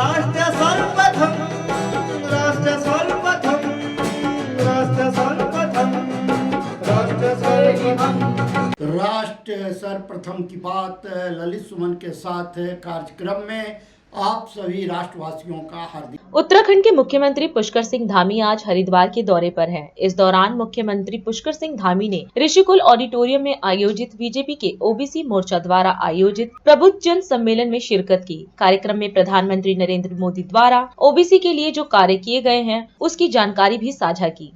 राष्ट्र सर्वप्रथम राष्ट्र सर्वप्रथम राष्ट्र सर्वप्रथम राष्ट्र सर्वप्रथम राष्ट्र सर्वप्रथम की बात ललित सुमन के साथ कार्यक्रम में आप सभी राष्ट्रवासियों का हार्दिक। उत्तराखंड के मुख्यमंत्री पुष्कर सिंह धामी आज हरिद्वार के दौरे पर हैं। इस दौरान मुख्यमंत्री पुष्कर सिंह धामी ने ऋषिकुल ऑडिटोरियम में आयोजित बीजेपी के ओबीसी मोर्चा द्वारा आयोजित प्रबुद्ध जन सम्मेलन में शिरकत की। कार्यक्रम में प्रधानमंत्री नरेंद्र मोदी द्वारा ओबीसी के लिए जो कार्य किए गए हैं उसकी जानकारी भी साझा की।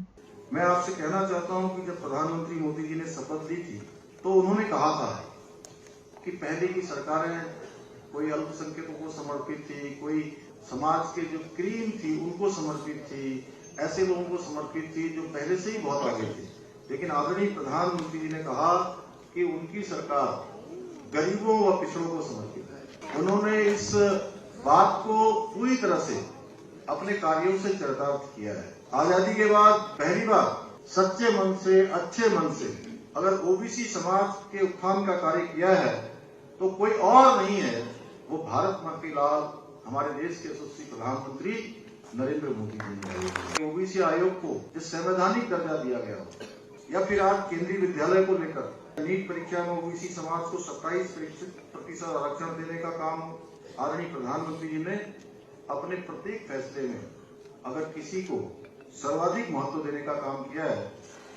मैं आपसे कहना चाहता हूं कि जब प्रधानमंत्री मोदी जी ने शपथ ली थी तो उन्होंने कहा था कि पहले की सरकारें कोई अल्पसंख्यकों को समर्पित थी, कोई समाज के जो क्रीम थी उनको समर्पित थी, ऐसे लोगों को समर्पित थी जो पहले से ही बहुत आगे थे। लेकिन आदरणीय प्रधानमंत्री जी ने कहा कि उनकी सरकार गरीबों व पिछड़ों को समर्पित है। उन्होंने इस बात को पूरी तरह से अपने कार्यों से चरितार्थ किया है। आजादी के बाद पहली बार सच्चे मन से, अच्छे मन से अगर ओबीसी समाज के उत्थान का कार्य किया है तो कोई और नहीं है, वो भारत माता लाल हमारे देश के यशस्वी प्रधानमंत्री नरेंद्र मोदी जी ने। ओबीसी आयोग को जिस संवैधानिक दर्जा दिया गया या फिर आज केंद्रीय विद्यालय को लेकर नीट परीक्षा में ओबीसी समाज को 27% आरक्षण देने का काम आदरणीय प्रधानमंत्री जी ने अपने प्रत्येक फैसले में अगर किसी को सर्वाधिक महत्व देने का काम किया है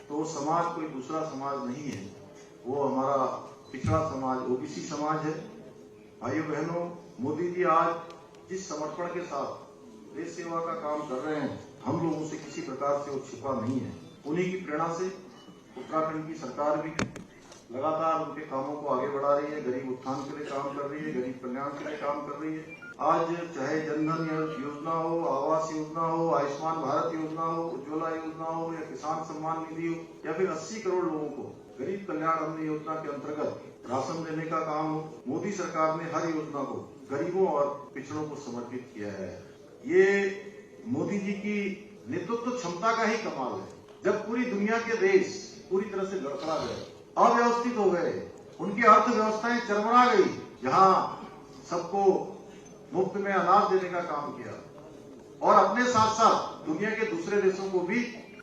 तो वो समाज कोई दूसरा समाज नहीं है, वो हमारा पिछड़ा समाज ओबीसी समाज है। भाइयों बहनों, मोदी जी आज जिस समर्पण के साथ देश सेवा का काम कर रहे हैं, हम लोगों से किसी प्रकार से वो छिपा नहीं है। उन्हीं की प्रेरणा से उत्तराखंड की सरकार भी लगातार उनके कामों को आगे बढ़ा रही है, गरीब उत्थान के लिए काम कर रही है, गरीब कल्याण के लिए काम कर रही है। आज चाहे जनधन योजना हो, आवास योजना हो, आयुष्मान भारत योजना हो, उज्ज्वला योजना हो या किसान सम्मान निधि हो या फिर 80 करोड़ लोगों को गरीब कल्याण अन्न योजना के अंतर्गत राशन देने का काम हो, मोदी सरकार ने हर योजना को गरीबों और पिछड़ों को समर्पित किया है। ये मोदी जी की नेतृत्व क्षमता का ही कमाल है। जब पूरी दुनिया के देश पूरी तरह से लड़खड़ा गए, अव्यवस्थित हो गए, उनकी अर्थव्यवस्थाएं चरमरा गई, जहां सबको मुफ्त में अनाज देने का काम किया और अपने साथ साथ दुनिया के दूसरे देशों को भी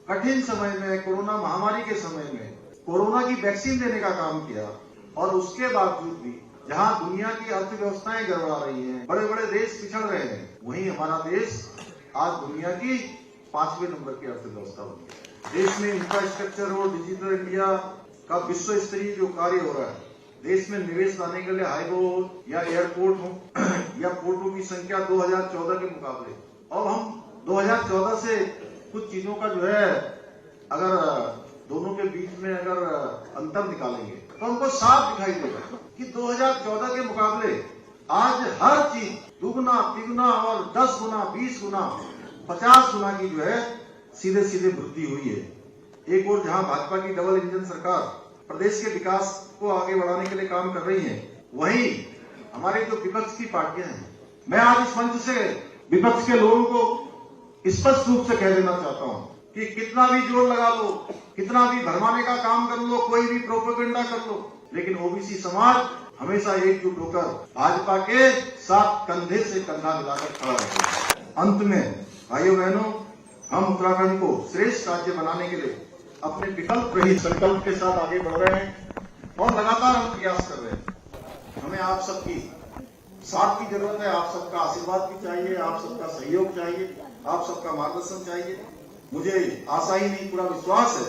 कठिन समय में, कोरोना महामारी के समय में कोरोना की वैक्सीन देने का काम किया। और उसके बावजूद भी जहां दुनिया की अर्थव्यवस्थाएं गड़बड़ा रही हैं, बड़े बड़े देश पिछड़ रहे हैं, वहीं हमारा देश आज दुनिया की 5वें नंबर की अर्थव्यवस्था बन गया। देश में इंफ्रास्ट्रक्चर हो, डिजिटल इंडिया का विश्व स्तरीय जो कार्य हो रहा है, देश में निवेश लाने के लिए हाईवे हो या एयरपोर्ट हो या पोर्टों की संख्या 2014 के मुकाबले, अब हम 2014 से कुछ चीजों का जो है अगर दोनों के बीच में अगर अंतर निकालेंगे तो हमको साफ दिखाई देगा कि 2014 के मुकाबले आज हर चीज दुगुना, तिगुना और 10 गुना, 20 गुना, 50 गुना की जो है सीधे सीधे वृद्धि हुई है। एक और जहां भाजपा की डबल इंजन सरकार प्रदेश के विकास को आगे बढ़ाने के लिए काम कर रही है, वहीं हमारे जो विपक्ष की पार्टियां हैं, मैं आज इस मंच से विपक्ष के लोगों को स्पष्ट रूप से कह देना चाहता हूं कि कितना भी जोर लगा लो, कितना भी भरमाने का काम कर लो, कोई भी प्रोपेगेंडा कर लो, लेकिन ओबीसी समाज हमेशा एकजुट होकर भाजपा के साथ कंधे से कंधा मिलाकर खड़ा रहता है। अंत में भाइयों बहनों, हम उत्तराखंड को श्रेष्ठ राज्य बनाने के लिए अपने विकल्प रहित संकल्प के साथ आगे बढ़ रहे हैं और लगातार हम प्रयास कर रहे हैं। हमें आप सबकी साथ की जरूरत है, आप सबका आशीर्वाद भी चाहिए, आप सबका सहयोग चाहिए, आप सबका मार्गदर्शन चाहिए। मुझे आशा ही नहीं, पूरा विश्वास है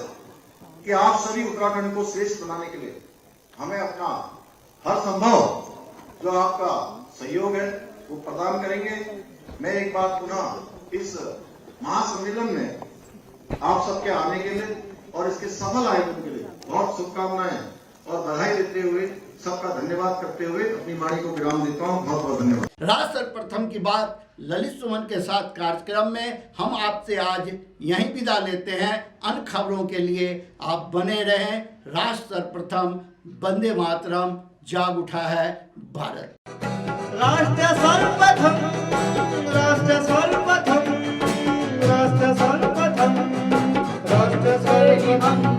कि आप सभी उत्तराखंड को श्रेष्ठ बनाने के लिए हमें अपना हर संभव जो आपका सहयोग है वो प्रदान करेंगे। मैं एक बार पुनः इस महासम्मेलन में आप सबके आने के लिए और इसके सफल आयोजन के लिए बहुत शुभकामनाएं और बधाई देते हुए सबका धन्यवाद करते हुए अपनी वाणी को विराम देता हूँ। बहुत बहुत धन्यवाद। राष्ट्र सर्वप्रथम की बात ललित सुमन के साथ कार्यक्रम में हम आपसे आज यहीं विदा लेते हैं। अन्य खबरों के लिए आप बने रहें। राष्ट्र सर्वप्रथम, वंदे मातरम, जाग उठा है भारत। राष्ट्र सर्वप्रथम राष्ट्र सर्वप्रथम राष्ट्र सर्वप्रथम राष्ट्र सर्वप्रथम।